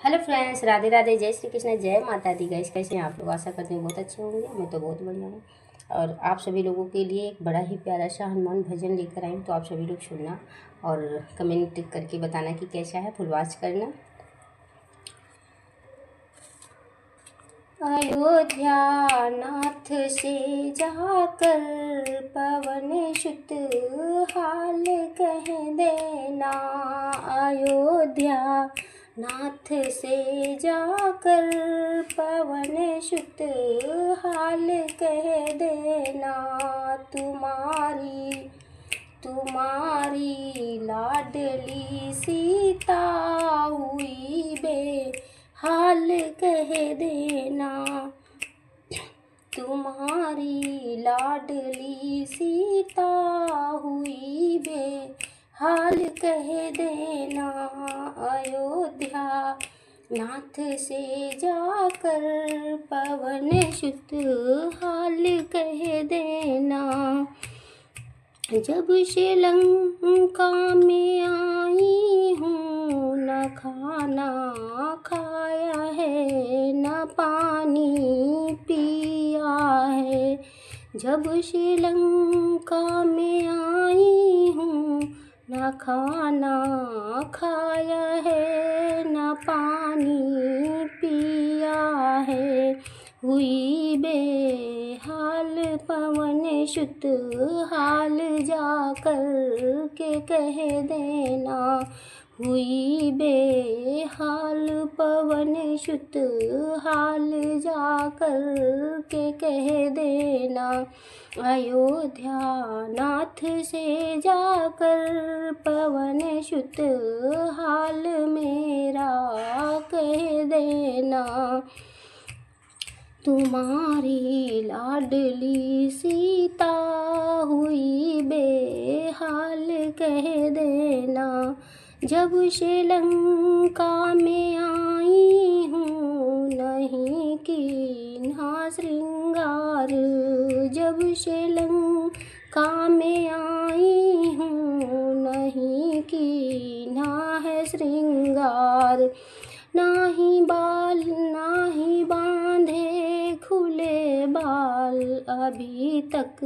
Hello friends, Radhe Radhe, जय श्री कृष्ण, जय माता दी। गाइस कैसे हैं आप लोग? आशा करते हैं बहुत अच्छे होंगे। मैं तो बहुत बढ़िया हूँ। और आप सभी लोगों के लिए एक बड़ा ही प्यारा सा हनुमान भजन लेकर आई हूँ, तो आप सभी लोग सुनना और कमेंट करके बताना कि कैसा है। फुल वॉच करना। अयोध्या नाथ से जाकर पवन सुत हाल कह देना। अयोध्या नाथ से जाकर पवन सुत हाल कह देना। तुम्हारी लाडली सीता हुई बेहाल कह देना। तुम्हारी लाडली सीता हुई बेहाल कह देना। अयोध्या नाथ से जाकर पवन सुत हाल कह देना। जब से लंका में आई हूँ, न खाना खाया है न पानी पिया है। जब से लंका में आई हूँ, न खाना खाया है न पानी पिया है। हुई बेहाल पवन सुत हाल जाकर के कह देना। हुई बेहाल पवन सुत हाल जाकर के कह देना। अयोध्या नाथ से जाकर पवन सुत हाल मेरा कह देना। तुम्हारी लाडली सीता हुई बेहाल कह देना। जब से लंका में आई हूँ, नहीं कीन्हा श्रृंगार। जब से लंका में आई हूँ, नहीं कीन्हा है श्रृंगार। नाही बाल नाही बांधे खुले बाल, अभी तक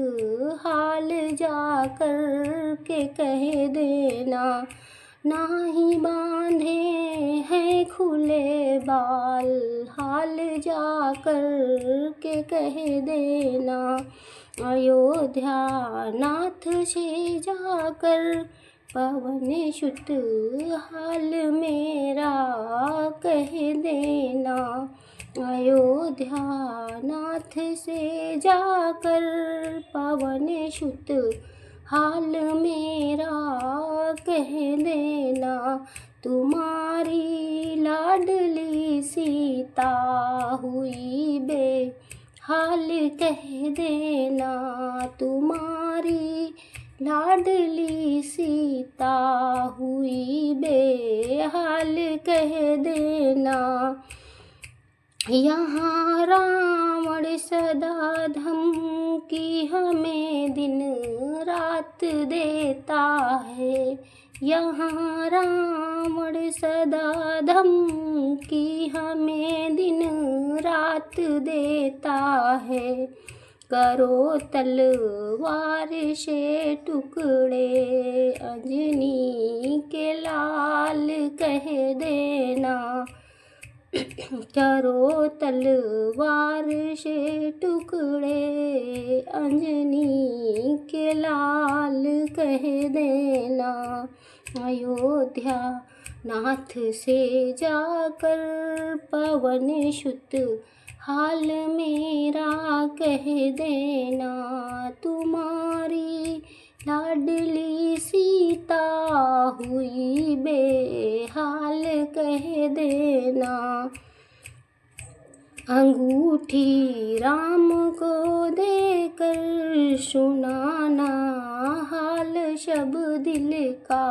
हाल जाकर के कह देना। नाही बांधे हैं खुले बाल, हाल जाकर के कह देना। अयोध्या नाथ से जाकर पवन सुत हाल मेरा कह देना। अयोध्या नाथ से जाकर पवन सुत हाल मेरा कह देना। तुम्हारी लाडली सीता हुई बेहाल कह देना। तुम्हारी लाडली सीता हुई बेहाल कह देना। यहाँ रावण सदा धमकी हमें दिन रात देता है। यहाँ रावण सदा धमकी हमें दिन रात देता है। करो तलवार से टुकड़े अंजनी के लाल कह देना। करो तलवार से टुकड़े अंजनी के लाल कह देना। अयोध्या नाथ से जाकर पवन सुत हाल मेरा कह देना। तुम्हारी लाडली सीता हुई बेहाल कह देना। अंगूठी राम को देकर सुनाना हाल सब दिल का।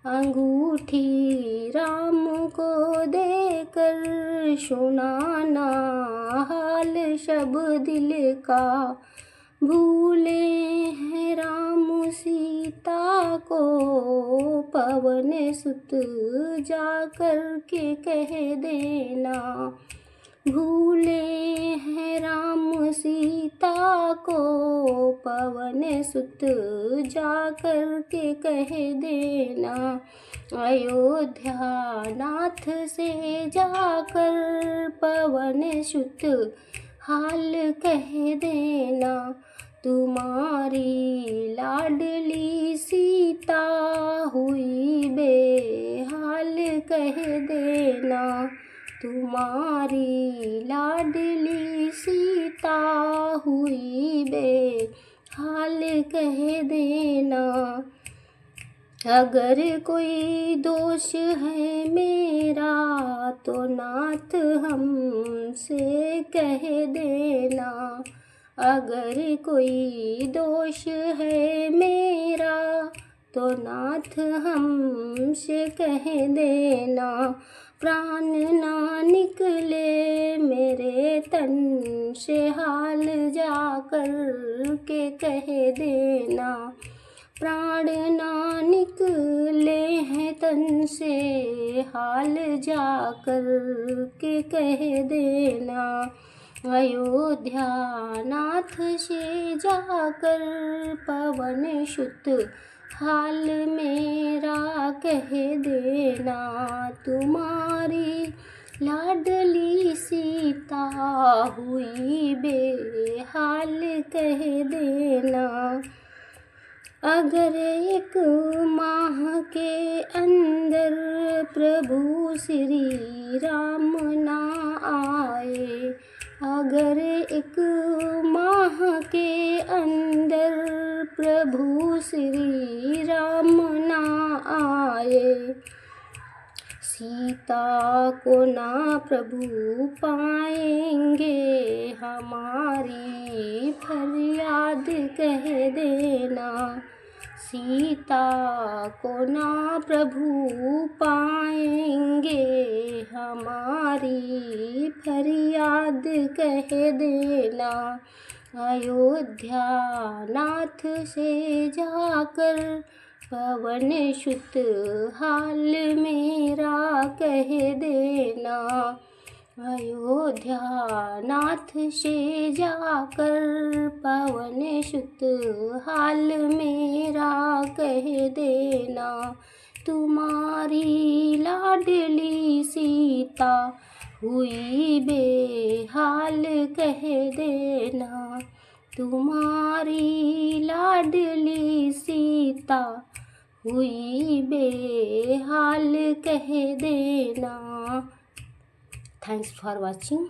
अंगूठी राम को देकर सुनाना हाल सब दिल का। भूले हैं राम सीता को पवन सुत जा कर के कह देना। भूले हैं राम सीता को पवन सुत जा कर के कह देना। अयोध्या नाथ से जाकर पवन सुत हाल कह देना। तुम्हारी लाडली सीता हुई बेहाल कह देना। तुम्हारी लाडली सीता हुई बेहाल कह देना। अगर कोई दोष है मेरा तो नाथ हमसे कह देना। अगर कोई दोष है मेरा तो नाथ हमसे कह देना। प्राण ना निकले मेरे तन से हाल जा कर के कह देना। प्राण ना निकले हैं तन से हाल जा कर के कह देना। अयोध्या नाथ से जाकर पवन सुत हाल मेरा कह देना। तुम्हारी लाडली सीता हुई बेहाल कह देना। अगर एक माह के अंदर प्रभु श्री राम ना आए, अगर एक माह के अंदर प्रभु श्री राम ना आए, सीता को ना प्रभु पाएंगे हमारी फरियाद कह देना। सीता को ना प्रभु पाएंगे हमारी फरियाद कह देना। अयोध्या नाथ से जाकर पवन सुत हाल मेरा कह देना। अयोध्या नाथ से जाकर पवन सुत हाल मेरा कह देना। तुम्हारी लाडली सीता हुई बेहाल कह देना। तुम्हारी लाडली सीता हुई बेहाल कह देना। Thanks for watching.